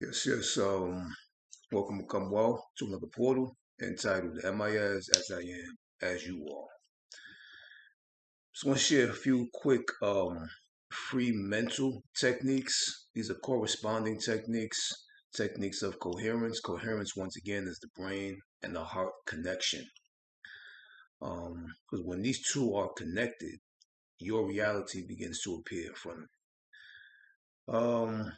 Yes. Welcome, come well to another portal entitled Amias as I am, as you are. Just want to share a few quick free mental techniques. These are corresponding techniques of coherence. Coherence, once again, is the brain and the heart connection. Because when these two are connected, your reality begins to appear in front of you.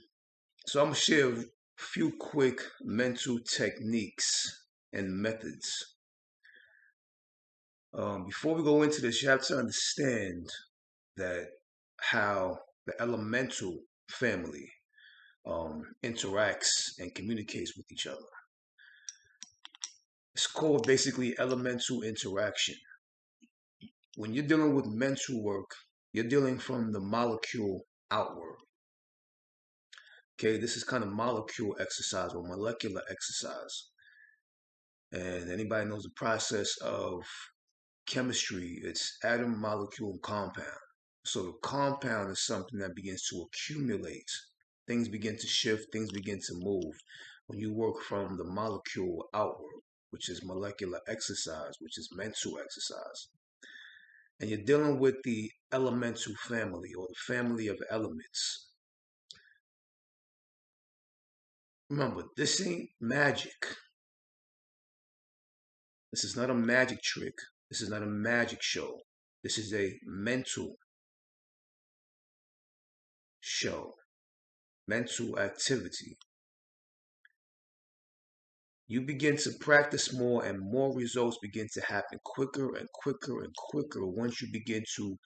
So I'm gonna share a few quick mental techniques and methods. Before we go into this, you have to understand that how the elemental family interacts and communicates with each other. It's called basically elemental interaction. When you're dealing with mental work, you're dealing from the molecule outward. Okay, this is kind of molecule exercise or molecular exercise. And anybody knows the process of chemistry, it's atom, molecule, and compound. So the compound is something that begins to accumulate. Things begin to shift, things begin to move when you work from the molecule outward, which is molecular exercise, which is mental exercise. And you're dealing with the elemental family or the family of elements. Remember, this ain't magic. This is not a magic trick. This is not a magic show. This is a mental show, mental activity. You begin to practice more and more results begin to happen quicker and quicker and quicker once you begin to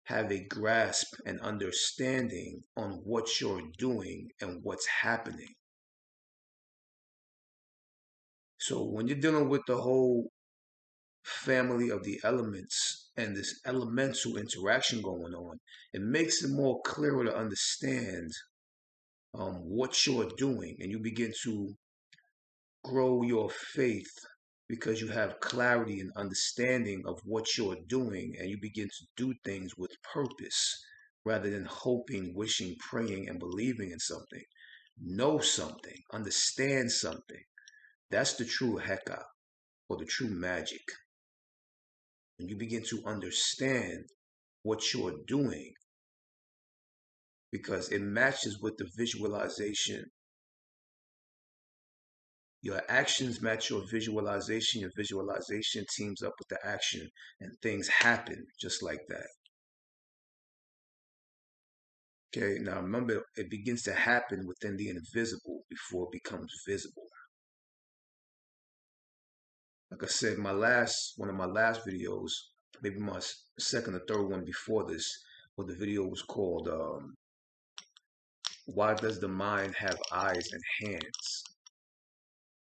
have a grasp and understanding on what you're doing and what's happening. So when you're dealing with the whole family of the elements and this elemental interaction going on, it makes it more clearer to understand what you're doing, and you begin to grow your faith because you have clarity and understanding of what you're doing, and you begin to do things with purpose rather than hoping, wishing, praying, and believing in something. Know something, understand something. That's the true heka or the true magic. When you begin to understand what you're doing, because it matches with the visualization. Your actions match your visualization teams up with the action, and things happen just like that. Okay, now remember, it begins to happen within the invisible before it becomes visible. Like I said, one of my last videos, maybe my second or third one before this, where the video was called "Why Does the Mind Have Eyes and Hands?"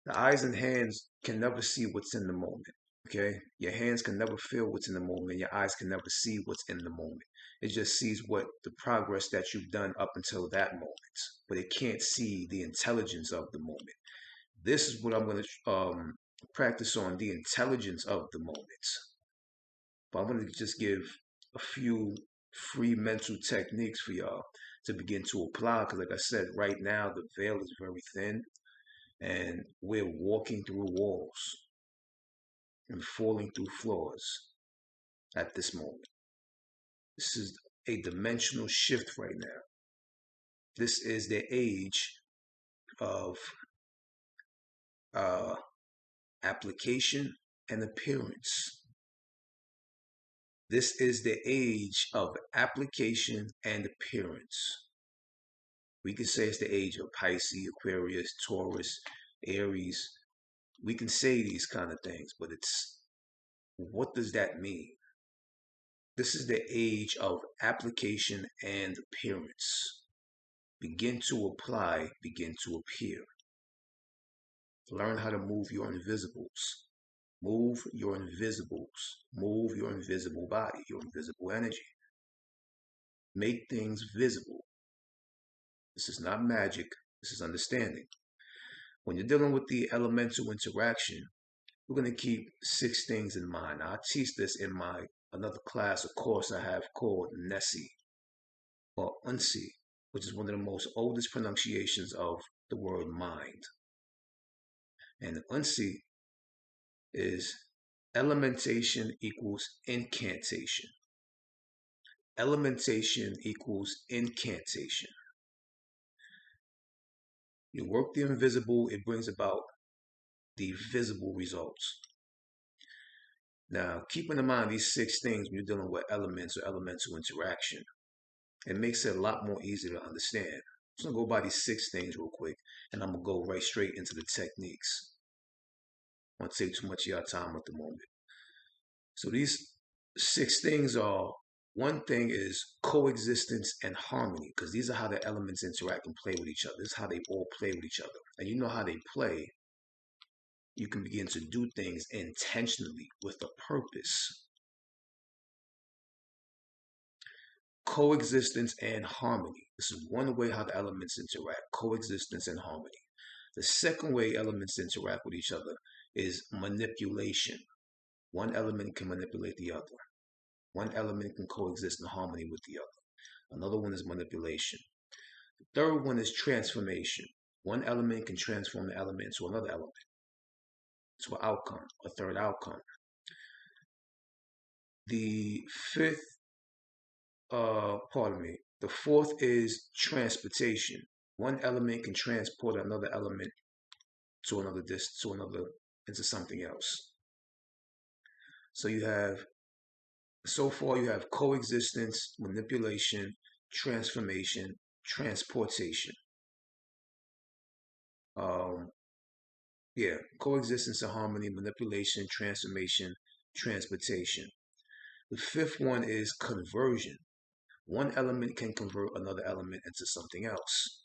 The eyes and hands can never see what's in the moment. Okay, your hands can never feel what's in the moment. Your eyes can never see what's in the moment. It just sees what the progress that you've done up until that moment, but it can't see the intelligence of the moment. This is what I'm going to practice on, the intelligence of the moment. But I'm going to just give a few free mental techniques for y'all to begin to apply, because like I said, right now the veil is very thin and we're walking through walls and falling through floors at this moment. This is a dimensional shift right now. This is the age of application and appearance. This is the age of application and appearance. We can say it's the age of Pisces, Aquarius, Taurus, Aries. We can say these kind of things, but what does that mean? This is the age of application and appearance. Begin to apply, begin to appear. Learn how to move your invisibles. Move your invisibles. Move your invisible body, your invisible energy. Make things visible. This is not magic. This is understanding. When you're dealing with the elemental interaction, we're going to keep 6 things in mind. I teach this in my another class, a course I have called Nessie or Unsi, which is one of the most oldest pronunciations of the word mind. And unsi is elementation equals incantation. Elementation equals incantation. You work the invisible, it brings about the visible results. Now, keeping in mind these 6 things when you're dealing with elements or elemental interaction, it makes it a lot more easy to understand. I'm just gonna go by these 6 things real quick, and I'm gonna go right straight into the techniques. I won't take too much of your time at the moment. So these 6 things are, one thing is coexistence and harmony, because these are how the elements interact and play with each other. This is how they all play with each other. And you know how they play, you can begin to do things intentionally with a purpose. Coexistence and harmony. This is one way how the elements interact, coexistence and harmony. The second way elements interact with each other is manipulation. One element can manipulate the other. One element can coexist in harmony with the other. Another one is manipulation. The third one is transformation. One element can transform the element into another element, to an outcome, a third outcome. The fourth is transportation. One element can transport another element to another into something else. So you have, so far you have coexistence, manipulation, transformation, transportation. Coexistence and harmony, manipulation, transformation, transportation. The fifth one is conversion. One element can convert another element into something else.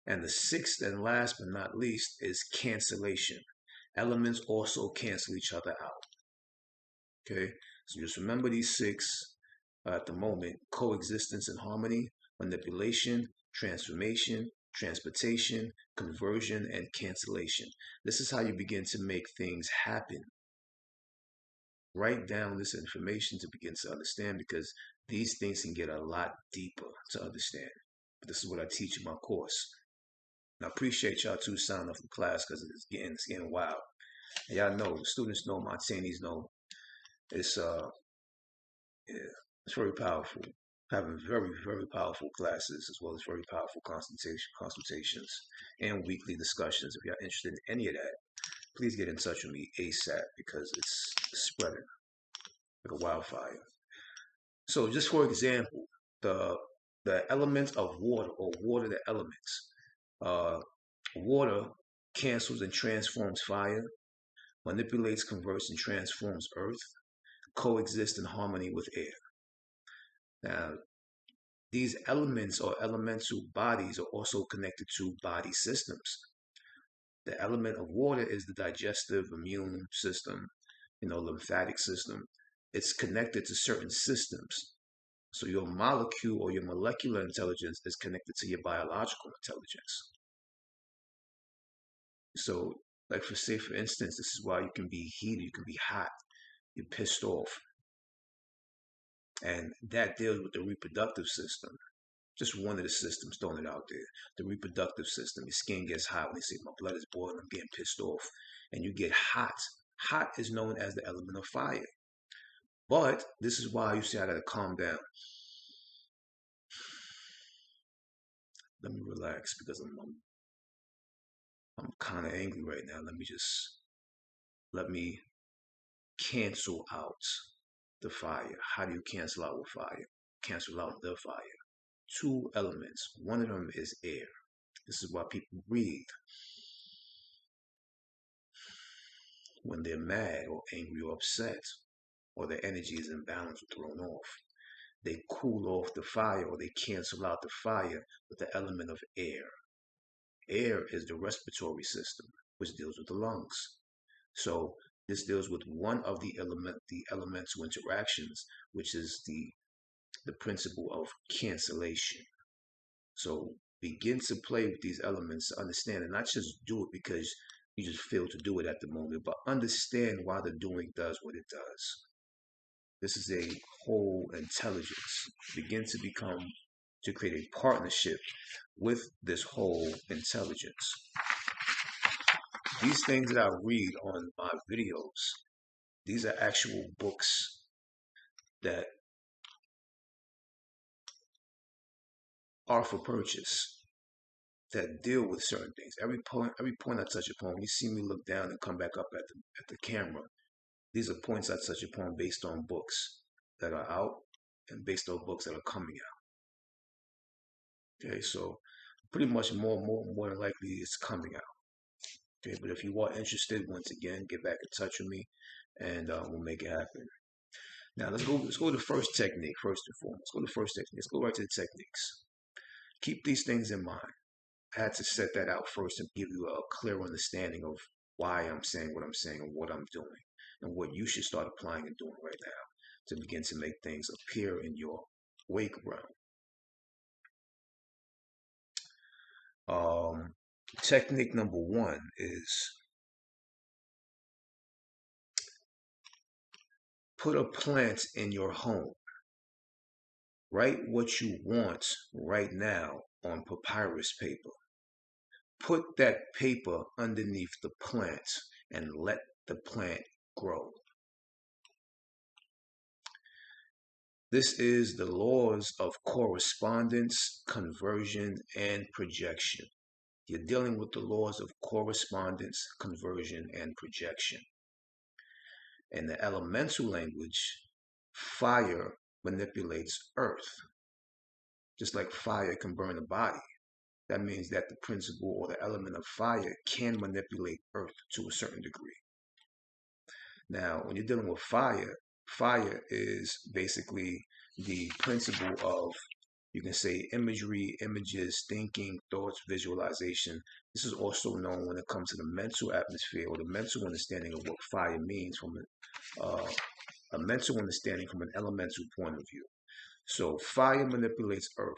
And the sixth and last but not least is cancellation. Elements also cancel each other out. Okay, so just remember these 6 at the moment: coexistence and harmony, manipulation, transformation, transportation, conversion, and cancellation. This is how you begin to make things happen. Write down this information to begin to understand, because these things can get a lot deeper to understand. But this is what I teach in my course. And I appreciate y'all too signing up for class, because it's getting wild. And y'all know, the students know, my trainees know, it's very powerful. Having very, very powerful classes, as well as very powerful consultations and weekly discussions. If you're interested in any of that, please get in touch with me ASAP, because it's spreading like a wildfire. So just for example, the element of water, or water the elements. Water cancels and transforms fire, manipulates, converts, and transforms earth, coexist in harmony with air. Now, these elements or elemental bodies are also connected to body systems. The element of water is the digestive, immune system, lymphatic system. It's connected to certain systems. So your molecule or your molecular intelligence is connected to your biological intelligence. So, like for instance, this is why you can be heated, you can be hot, you're pissed off. And that deals with the reproductive system. Just one of the systems, throwing it out there. The reproductive system. Your skin gets hot when they say, my blood is boiling, I'm getting pissed off. And you get hot. Hot is known as the element of fire. But this is why you see I gotta calm down. Let me relax, because I'm kind of angry right now. Let me cancel out the fire. How do you cancel out with fire? Cancel out the fire. 2 elements. One of them is air. This is why people breathe when they're mad or angry or upset, or their energy is imbalanced or thrown off. They cool off the fire, or they cancel out the fire with the element of air. Air is the respiratory system, which deals with the lungs. So this deals with one of the elemental interactions, which is the principle of cancellation. So begin to play with these elements to understand, and not just do it because you just feel to do it at the moment, but understand why the doing does what it does. This is a whole intelligence. Begin to become to create a partnership with this whole intelligence. These things that I read on my videos, these are actual books that are for purchase, that deal with certain things. Every point I touch upon, when you see me look down and come back up at the camera, these are points I touch upon based on books that are out and based on books that are coming out. Okay, so pretty much more than likely it's coming out. Okay, but if you are interested, once again, get back in touch with me, and we'll make it happen. Now let's go to the first technique first and foremost. Let's go to the first technique. Let's go right to the techniques. Keep these things in mind. I had to set that out first and give you a clear understanding of why I'm saying what I'm saying and what I'm doing and what you should start applying and doing right now to begin to make things appear in your wake realm. Technique number one is put a plant in your home. Write what you want right now on papyrus paper. Put that paper underneath the plant and let the plant grow. This is the laws of correspondence, conversion, and projection. You're dealing with the laws of correspondence, conversion, and projection. In the elemental language, fire manipulates earth. Just like fire can burn a body, that means that the principle or the element of fire can manipulate earth to a certain degree. Now, when you're dealing with fire, fire is basically the principle of, you can say, imagery, images, thinking, thoughts, visualization. This is also known when it comes to the mental atmosphere or the mental understanding of what fire means from a mental understanding from an elemental point of view. So fire manipulates earth.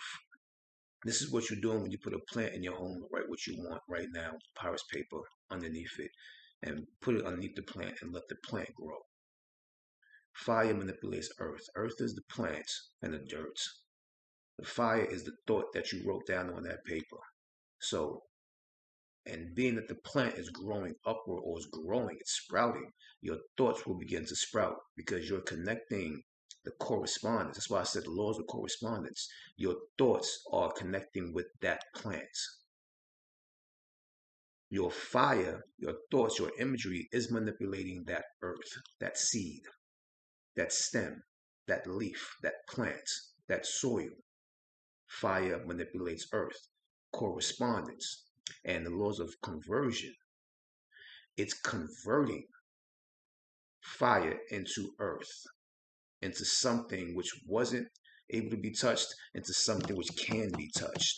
This is what you're doing when you put a plant in your home. Write what you want right now, papyrus paper underneath it, and put it underneath the plant and let the plant grow. Fire manipulates earth. Earth is the plant and the dirt. The fire is the thought that you wrote down on that paper. So, and being that the plant is growing upward or is growing, it's sprouting, your thoughts will begin to sprout because you're connecting the correspondence. That's why I said the laws of correspondence. Your thoughts are connecting with that plant. Your fire, your thoughts, your imagery is manipulating that earth, that seed, that stem, that leaf, that plant, that soil. Fire manipulates earth, correspondence, and the laws of conversion. It's converting fire into earth, into something which wasn't able to be touched, into something which can be touched.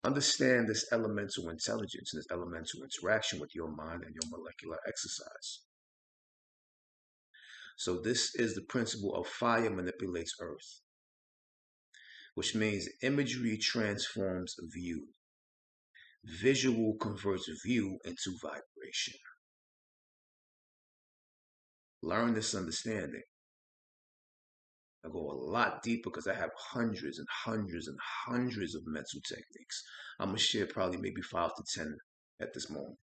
Understand this elemental intelligence and this elemental interaction with your mind and your molecular exercise. So this is the principle of fire manipulates earth, which means imagery transforms view. Visual converts view into vibration. Learn this understanding. I go a lot deeper because I have hundreds and hundreds and hundreds of mental techniques. I'm going to share probably maybe 5 to 10 at this moment.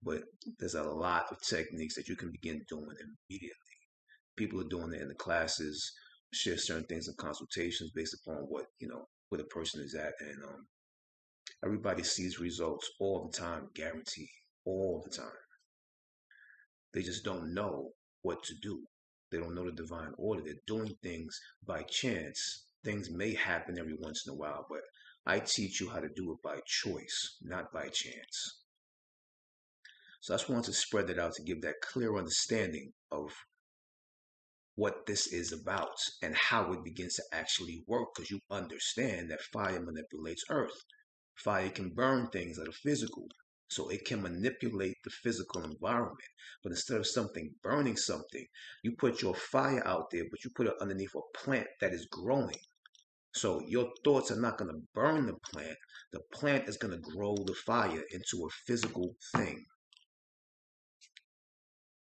But there's a lot of techniques that you can begin doing immediately. People are doing it in the classes, share certain things in consultations based upon what, where the person is at. And everybody sees results all the time, guaranteed, all the time. They just don't know what to do. They don't know the divine order. They're doing things by chance. Things may happen every once in a while, but I teach you how to do it by choice, not by chance. So I just want to spread that out to give that clear understanding of what this is about and how it begins to actually work, because you understand that fire manipulates earth. Fire can burn things that are physical. So it can manipulate the physical environment. But instead of something burning something, you put your fire out there, but you put it underneath a plant that is growing. So your thoughts are not going to burn the plant. The plant is going to grow the fire into a physical thing.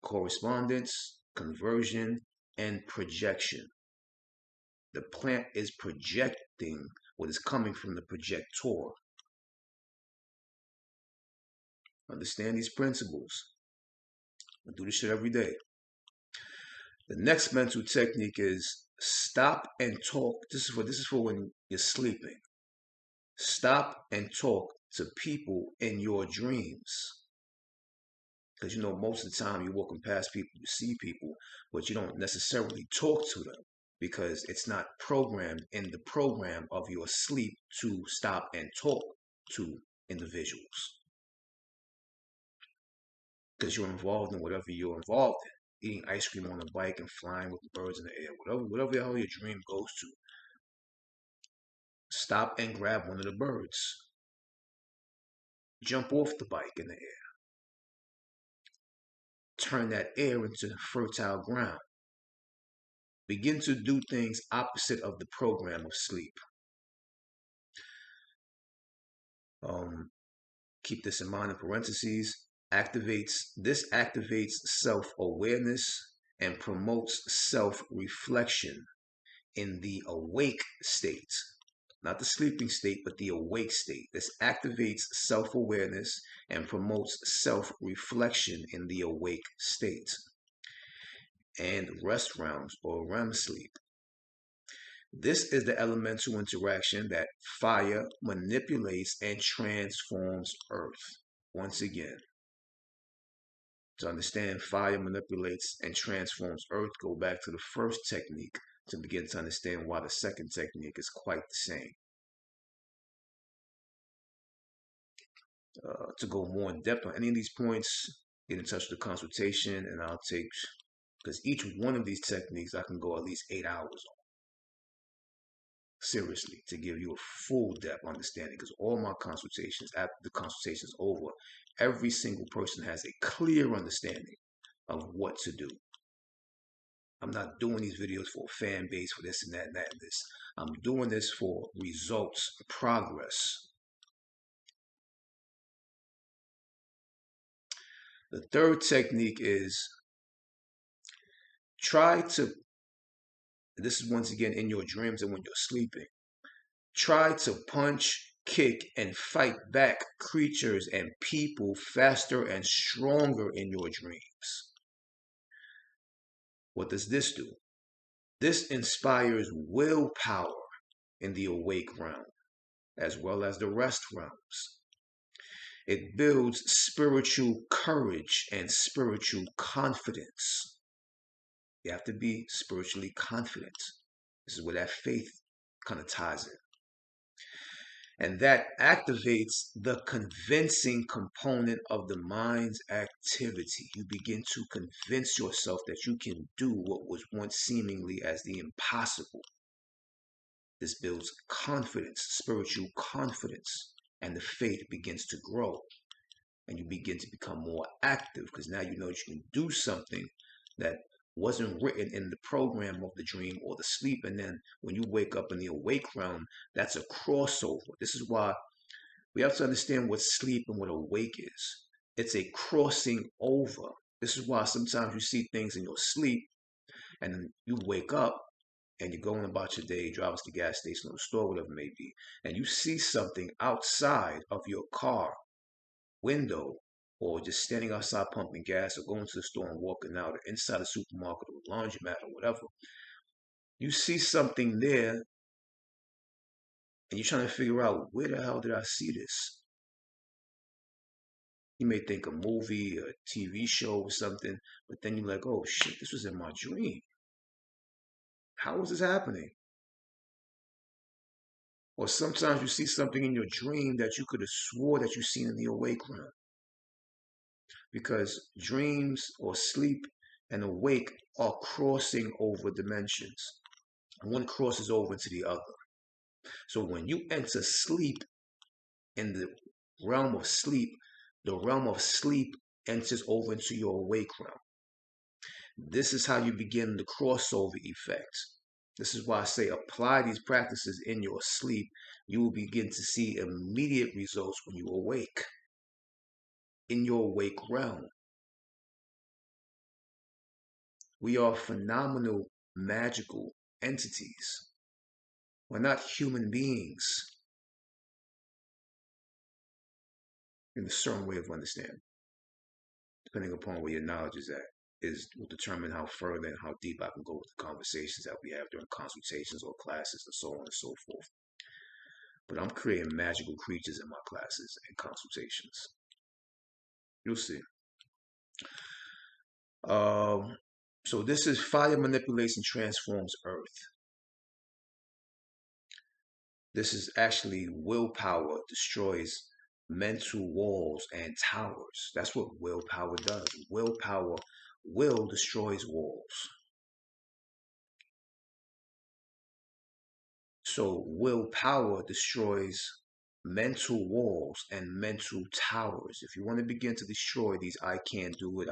Correspondence, conversion, and projection. The plant is projecting what is coming from the projector. Understand these principles. I do this shit every day. The next mental technique is stop and talk. This is for when you're sleeping. Stop and talk to people in your dreams. Because you know, most of the time you're walking past people, you see people, but you don't necessarily talk to them because it's not programmed in the program of your sleep to stop and talk to individuals. Because you're involved in whatever you're involved in, eating ice cream on a bike and flying with the birds in the air, whatever the hell your dream goes to. Stop and grab one of the birds. Jump off the bike in the air. Turn that air into fertile ground. Begin to do things opposite of the program of sleep. Keep this in mind in parentheses. This activates self-awareness and promotes self-reflection in the awake state. Not the sleeping state, but the awake state. This activates self-awareness and promotes self-reflection in the awake state. And rest realms or REM sleep. This is the elemental interaction that fire manipulates and transforms Earth. Once again, to understand fire manipulates and transforms Earth, go back to the first technique to begin to understand why the second technique is quite the same. To go more in depth on any of these points, get in touch with the consultation, and I'll take, because each one of these techniques I can go at least 8 hours on. Seriously, to give you a full depth understanding, because all my consultations, after the consultation is over, every single person has a clear understanding of what to do. I'm not doing these videos for a fan base, for this and that and that and this. I'm doing this for results, progress. The third technique is this is once again in your dreams and when you're sleeping, try to punch, kick, and fight back creatures and people faster and stronger in your dreams. What does this do? This inspires willpower in the awake realm, as well as the rest realms. It builds spiritual courage and spiritual confidence. You have to be spiritually confident. This is where that faith kind of ties in. And that activates the convincing component of the mind's activity. You begin to convince yourself that you can do what was once seemingly as the impossible. This builds confidence, spiritual confidence, and the faith begins to grow. And you begin to become more active because now you know you can do something that wasn't written in the program of the dream or the sleep. And then when you wake up in the awake realm, that's a crossover. This is why we have to understand what sleep and what awake is. It's a crossing over. This is why sometimes you see things in your sleep and then you wake up and you're going about your day, driving to the gas station or the store, whatever it may be, and you see something outside of your car window, or just standing outside pumping gas, or going to the store and walking out, or inside a supermarket or laundromat or whatever. You see something there, and you're trying to figure out, where the hell did I see this? You may think a movie, a TV show, or something, but then you're like, oh shit, this was in my dream. How was this happening? Or sometimes you see something in your dream that you could have swore that you've seen in the awake realm. Because dreams or sleep and awake are crossing over dimensions. One crosses over into the other. So when you enter sleep, in the realm of sleep, the realm of sleep enters over into your awake realm. This is how you begin the crossover effect. This is why I say apply these practices in your sleep. You will begin to see immediate results when you awake, in your awake realm. We are phenomenal, magical entities. We're not human beings in a certain way of understanding. Depending upon where your knowledge is at, will determine how further and how deep I can go with the conversations that we have during consultations or classes and so on and so forth. But I'm creating magical creatures in my classes and consultations. You'll see. So this is fire manipulates and transforms earth. This is actually willpower destroys mental walls and towers. That's what willpower does. Will destroys walls. So willpower destroys mental walls and mental towers. If you want to begin to destroy these, I can't do it,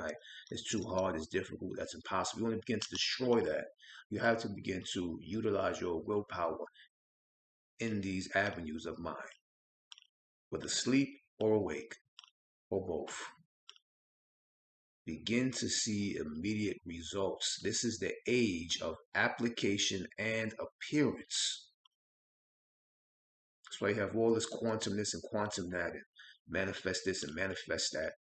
it's too hard, it's difficult, that's impossible. You want to begin to destroy that, you have to begin to utilize your willpower in these avenues of mind, whether asleep or awake or both. Begin to see immediate results. This is the age of application and appearance. That's why you have all this quantum this and quantum that, and manifest this and manifest that.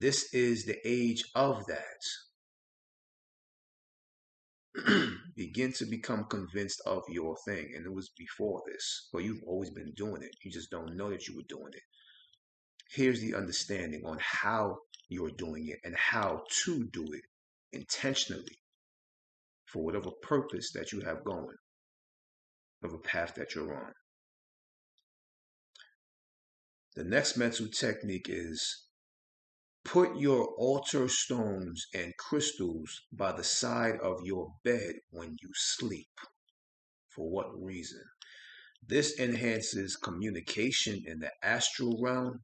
This is the age of that. Begin to become convinced of your thing. And it was before this, but you've always been doing it. You just don't know that you were doing it. Here's the understanding on how you're doing it and how to do it intentionally for whatever purpose that you have going, whatever path that you're on. The next mental technique is put your altar stones and crystals by the side of your bed when you sleep. For what reason? This enhances communication in the astral realm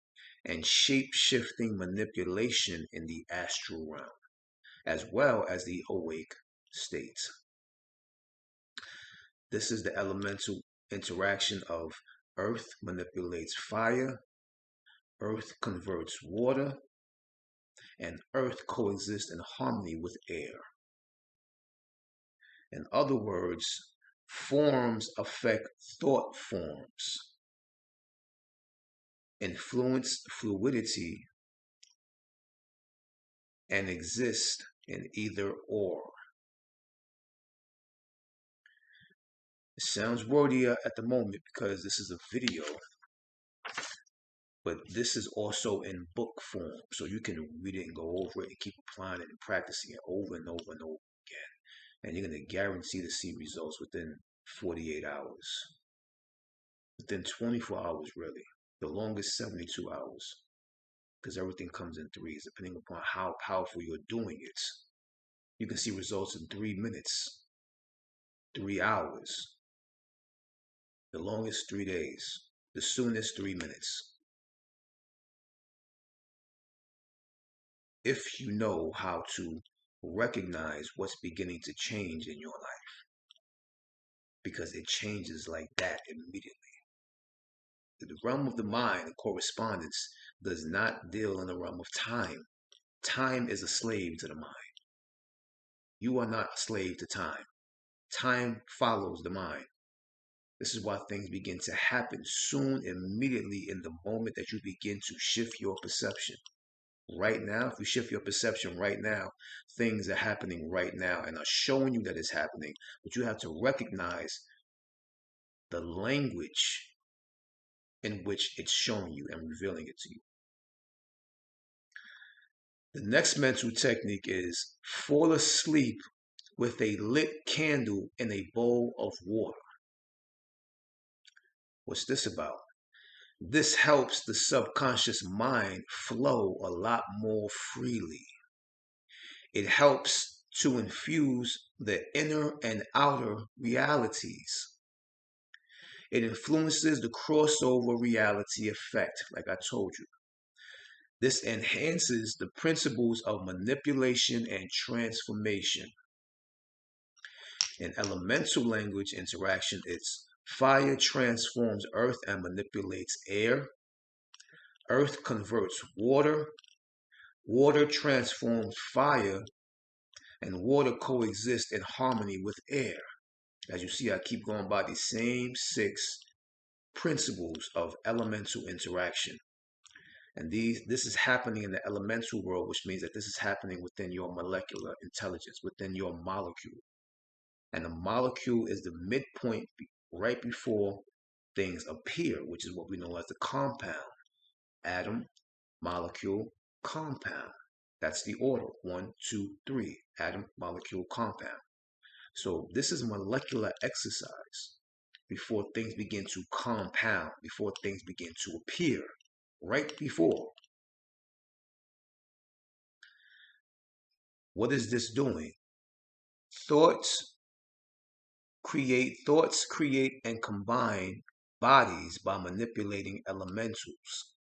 and shape-shifting manipulation in the astral realm, as well as the awake state. This is the elemental interaction of earth manipulates fire, earth converts water, and earth coexists in harmony with air. In other words, forms affect thought forms, influence fluidity, and exist in either or. It sounds wordier at the moment because this is a video, but this is also in book form, so you can read it and go over it and keep applying it and practicing it over and over and over again. And you're going to guarantee to see results within 48 hours. Within 24 hours, really. The longest 72 hours. Because everything comes in threes, depending upon how powerful you're doing it. You can see results in 3 minutes, 3 hours. The longest 3 days. The soonest 3 minutes. If you know how to recognize what's beginning to change in your life. Because it changes like that immediately. The realm of the mind and correspondence does not deal in the realm of time. Time is a slave to the mind. You are not a slave to time. Time follows the mind. This is why things begin to happen soon, immediately, in the moment that you begin to shift your perception. Right now, if you shift your perception right now, things are happening right now and are showing you that it's happening. But you have to recognize the language in which it's showing you and revealing it to you. The next mental technique is fall asleep with a lit candle in a bowl of water. What's this about? This helps the subconscious mind flow a lot more freely. It helps to infuse the inner and outer realities. It influences the crossover reality effect, like I told you. This enhances the principles of manipulation and transformation. In elemental language interaction, it's fire transforms earth and manipulates air. Earth converts water. Water transforms fire. And water coexists in harmony with air. As you see, I keep going by the same 6 principles of elemental interaction. And this is happening in the elemental world, which means that this is happening within your molecular intelligence, within your molecule. And the molecule is the midpoint right before things appear, which is what we know as the compound. Atom, molecule, compound. That's the order. 1, 2, 3. Atom, molecule, compound. So this is molecular exercise before things begin to compound, before things begin to appear, right before. What is this doing? Thoughts create, and combine bodies by manipulating elementals.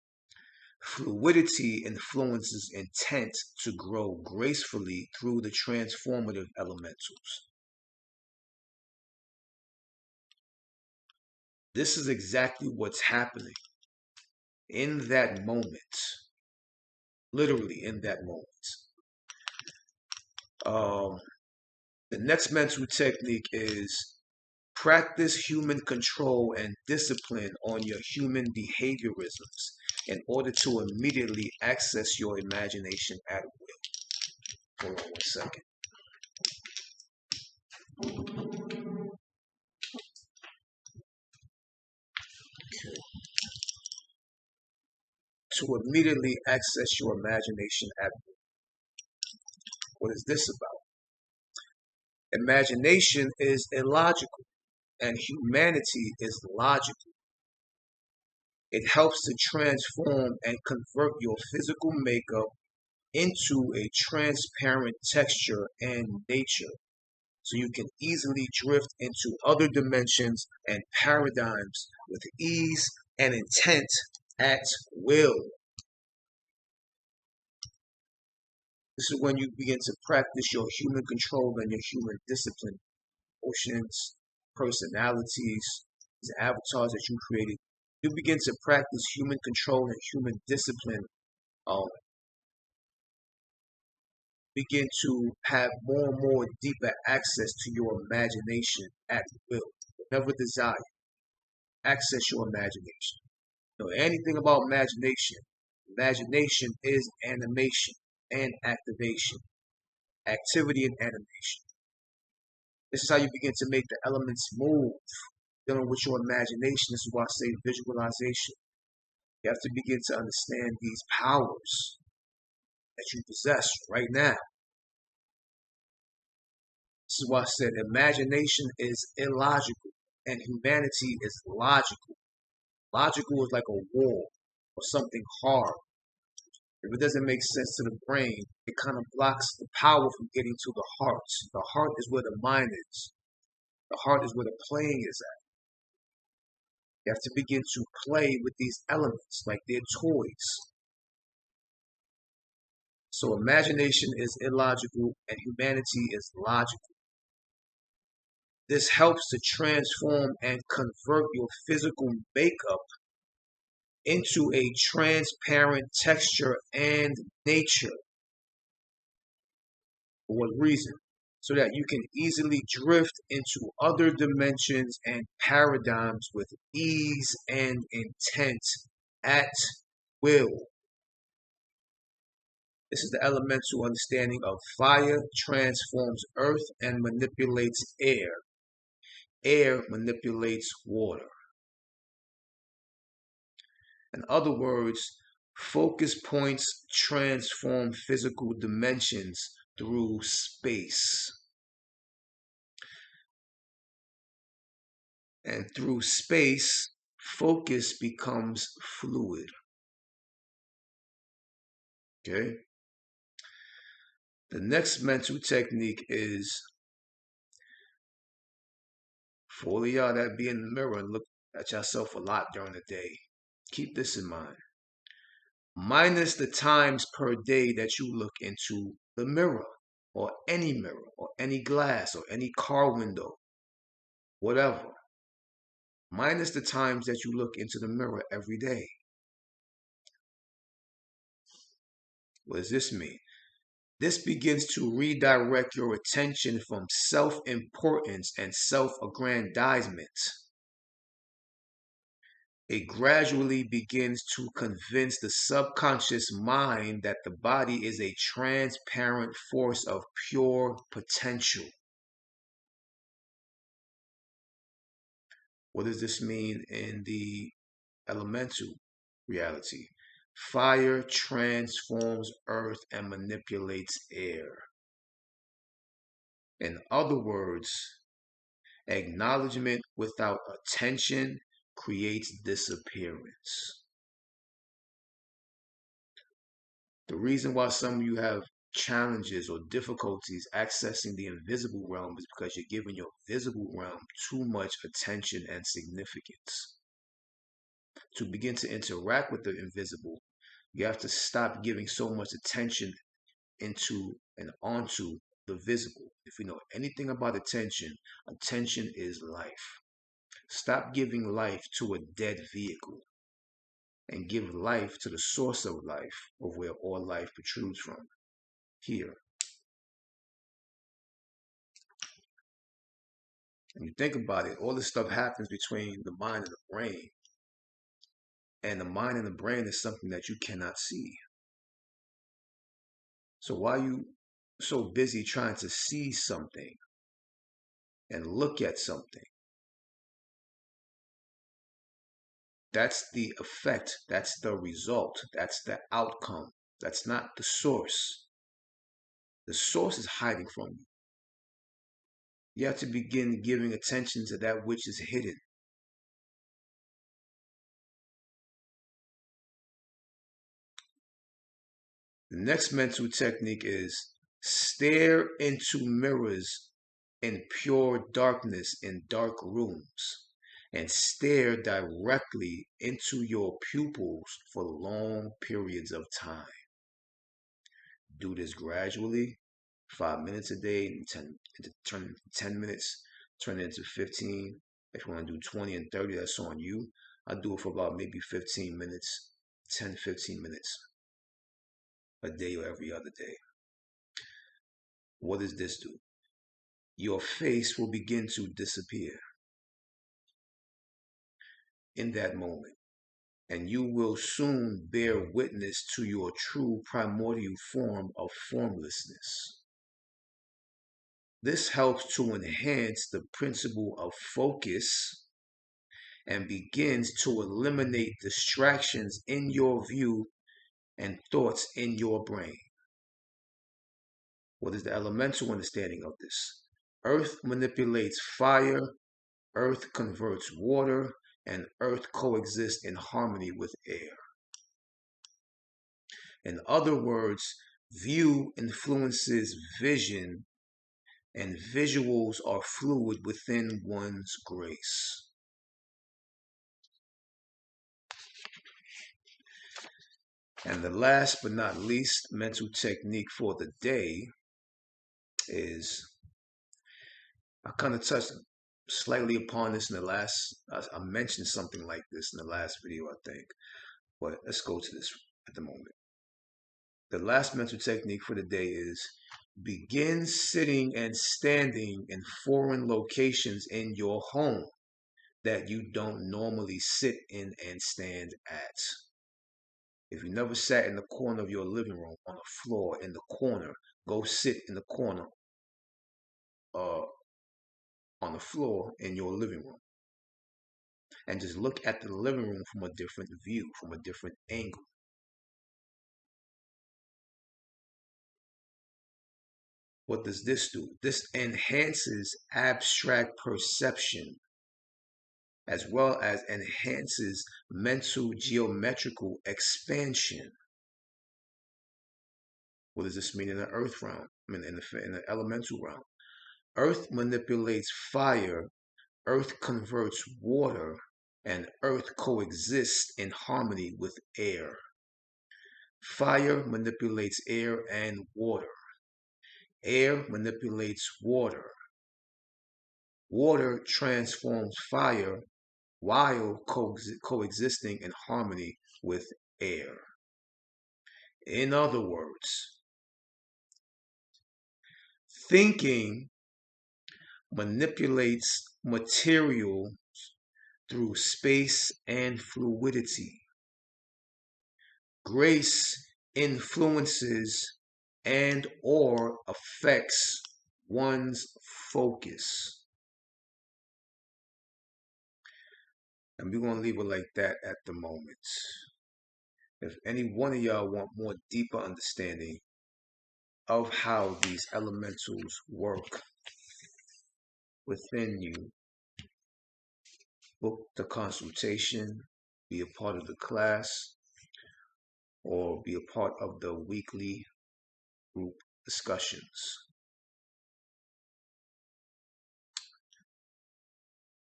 Fluidity influences intent to grow gracefully through the transformative elementals. This is exactly what's happening in that moment, literally in that moment. The next mental technique is practice human control and discipline on your human behaviorisms in order to immediately access your imagination at will. Hold on 1 second. Okay. To immediately access your imagination at will. What is this about? Imagination is illogical and humanity is logical. It helps to transform and convert your physical makeup into a transparent texture and nature, so you can easily drift into other dimensions and paradigms with ease and intent at will. This is when you begin to practice your human control and your human discipline, emotions, personalities, these avatars that you created. You begin to practice human control and human discipline. Begin to have more and more deeper access to your imagination at will. Whenever desire, access your imagination. Know anything about imagination? Imagination is animation and activation, activity and animation. This is how you begin to make the elements move, dealing with your imagination. This is why I say visualization. You have to begin to understand these powers that you possess right now. This is why I said imagination is illogical and humanity is logical. Logical is like a wall or something hard. If it doesn't make sense to the brain, it kind of blocks the power from getting to the heart. The heart is where the mind is. The heart is where the playing is at. You have to begin to play with these elements like they're toys. So imagination is illogical and humanity is logical. This helps to transform and convert your physical makeup into a transparent texture and nature. For what reason? So that you can easily drift into other dimensions and paradigms with ease and intent at will. This is the elemental understanding of fire transforms earth and manipulates air. Air manipulates water. In other words, focus points transform physical dimensions through space. And through space, focus becomes fluid. Okay? The next mental technique is for all of y'all that be in the mirror and look at yourself a lot during the day. Keep this in mind. Minus the times per day that you look into the mirror or any glass or any car window, whatever. Minus the times that you look into the mirror every day. What does this mean? This begins to redirect your attention from self-importance and self-aggrandizement. It gradually begins to convince the subconscious mind that the body is a transparent force of pure potential. What does this mean in the elemental reality? Fire transforms earth and manipulates air. In other words, acknowledgement without attention creates disappearance. The reason why some of you have challenges or difficulties accessing the invisible realm is because you're giving your visible realm too much attention and significance. To begin to interact with the invisible, you have to stop giving so much attention into and onto the visible. If we know anything about attention, attention is life. Stop giving life to a dead vehicle and give life to the source of life, of where all life protrudes from. Here. And you think about it, all this stuff happens between the mind and the brain. And the mind and the brain is something that you cannot see. So why are you so busy trying to see something and look at something? That's the effect. That's the result. That's the outcome. That's not the source. The source is hiding from you. You have to begin giving attention to that which is hidden. The next mental technique is stare into mirrors in pure darkness in dark rooms and stare directly into your pupils for long periods of time. Do this gradually, 5 minutes a day, turn into 10 minutes, turn it into 15. If you want to do 20 and 30, that's on you. I do it for about maybe 15 minutes, 10, 15 minutes a day or every other day. What does this do? Your face will begin to disappear in that moment, and you will soon bear witness to your true primordial form of formlessness. This helps to enhance the principle of focus and begins to eliminate distractions in your view and thoughts in your brain. What is the elemental understanding of this? Earth manipulates fire, earth converts water, and earth coexists in harmony with air. In other words, view influences vision, and visuals are fluid within one's grace. And the last but not least mental technique for the day is, I kind of touched slightly upon this in the last, I mentioned something like this in the last video, I think, but let's go to this at the moment. The last mental technique for the day is begin sitting and standing in foreign locations in your home that you don't normally sit in and stand at. If you never sat in the corner of your living room, on the floor, in the corner, go sit in the corner on the floor in your living room. And just look at the living room from a different view, from a different angle. What does this do? This enhances abstract perception as well as enhances mental geometrical expansion. What does this mean in the earth realm? I mean, in the elemental realm. Earth manipulates fire, earth converts water, and earth coexists in harmony with air. Fire manipulates air and water. Air manipulates water. Water transforms fire while coexisting in harmony with air. In other words, Thinking manipulates material through space and fluidity. Grace influences and or affects one's focus. And we're going to leave it like that at the moment. If any one of y'all want more deeper understanding of how these elementals work within you, book the consultation, be a part of the class, or be a part of the weekly group discussions.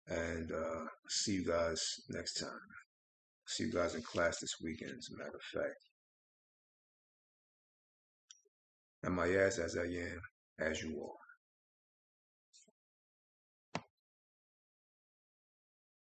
And see you guys next time. See you guys in class this weekend, as a matter of fact. Amias as I am, as you are.